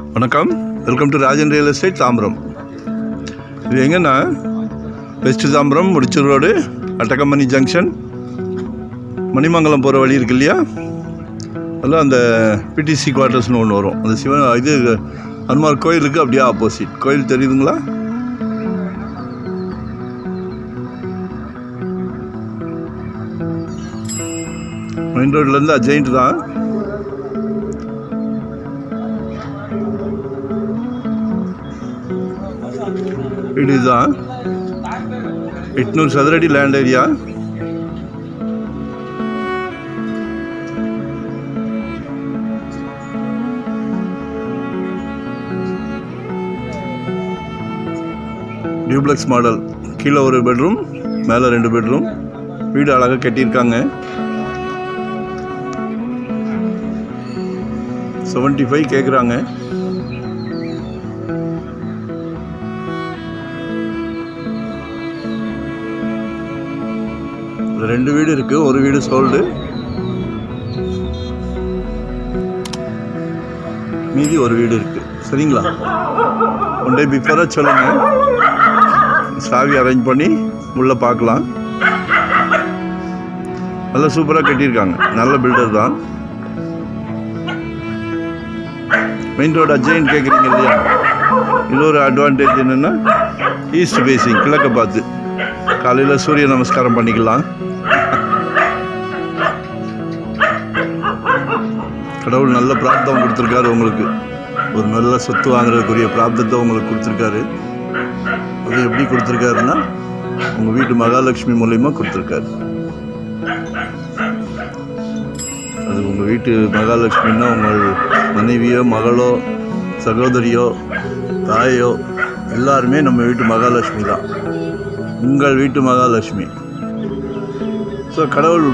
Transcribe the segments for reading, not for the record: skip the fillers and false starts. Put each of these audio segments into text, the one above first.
வணக்கம், welcome to Rajan real estate Tambaram. இது எங்கன்னா west Tambaram Mudichur road, Attakampani junction, Manimangalam போகிற வழி இருக்கு இல்லையா, அதில் அந்த பிடிசி குவார்ட்டர்ஸ்னு ஒன்று வரும். அந்த சிவன் இது ஹனுமார் கோயிலுக்கு அப்படியே ஆப்போசிட். கோயில் தெரியுதுங்களா? மெயின் ரோட்லேருந்து அஜெயிண்ட் தான். வீடு தான் 800 சதுரடி லேண்ட் ஏரியா. Duplex model. கீழே ஒரு பெட்ரூம், மேலே 2 பெட்ரூம். வீடு அழகாக கட்டியிருக்காங்க. 75 கேட்குறாங்க. ரெண்டு வீடு இருக்குது, ஒரு வீடு சோல்டு, மீதி ஒரு வீடு இருக்குது. சரிங்களா? ஒன் டே பிஃபோராக சொல்லுங்கள், சாவி அரேஞ்ச் பண்ணி உள்ளே பார்க்கலாம். நல்லா சூப்பராக கட்டியிருக்காங்க, நல்ல பில்டர் தான். மெயின் ரோடு அஜெயின் கேட்குறீங்க இல்லையா? இது ஒரு அட்வான்டேஜ் என்னென்னா, ஈஸ்ட் ஃபேஸிங், கிழக்க பார்த்து காலையில் சூரிய நமஸ்காரம் பண்ணிக்கலாம். கடவுள் நல்ல பிராப்தம் கொடுத்துருக்காரு உங்களுக்கு. ஒரு நல்ல சொத்து வாங்குறதுக்குரிய பிராப்தத்தை உங்களுக்கு கொடுத்துருக்காரு. அது எப்படி கொடுத்துருக்காருன்னா, உங்கள் வீட்டு மகாலட்சுமி மூலயமா கொடுத்துருக்காரு. அது உங்கள் வீட்டு மகாலட்சுமின்னா உங்கள் மனைவியோ, மகளோ, சகோதரியோ, தாயோ எல்லாருமே நம்ம வீட்டு மகாலட்சுமி தான். உங்கள் வீட்டு மகாலட்சுமி. ஸோ கடவுள்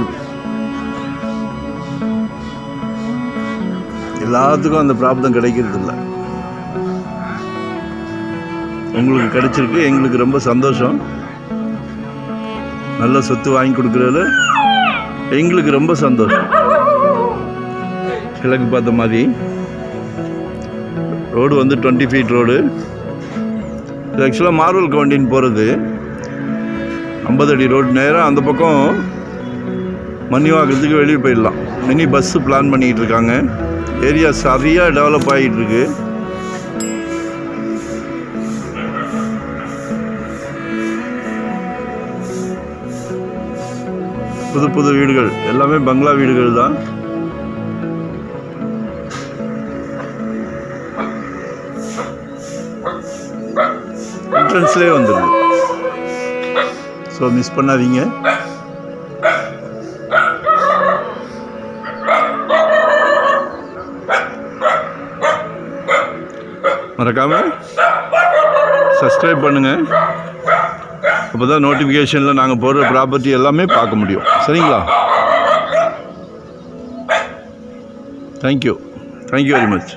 எல்லாத்துக்கும் அந்த பிராப்தம் கிடைக்கிறது இல்லை. உங்களுக்கு கிடைச்சிருக்கு, எங்களுக்கு ரொம்ப சந்தோஷம். நல்ல சொத்து வாங்கி கொடுக்குறதுல எங்களுக்கு ரொம்ப சந்தோஷம். கிழக்கு பார்த்த மாதிரி ரோடு வந்து 20 ஃபீட் ரோடு. இது ஆக்சுவலாக மார்வல் கவுண்டின் போகிறது 50 அடி ரோடு. நேராக அந்த பக்கம் மணிவாக்கத்துக்கு வெளியே போயிடலாம். மினி பஸ்ஸு பிளான் பண்ணிக்கிட்டு இருக்காங்க. ஏரியா சரியாக டெவலப் ஆகிட்டு இருக்கு. புது புது வீடுகள் எல்லாமே பங்களா வீடுகள் தான். என்ட்ரன்ஸ்லேயே வந்துடுது. ஸோ மிஸ் பண்ணாதீங்க. மறக்காமல் சப்ஸ்கிரைப் பண்ணுங்கள். அப்போ தான் நோட்டிஃபிகேஷனில் நாங்கள் போடுற ப்ராப்பர்ட்டி எல்லாமே பார்க்க முடியும். சரிங்களா? Thank you very much.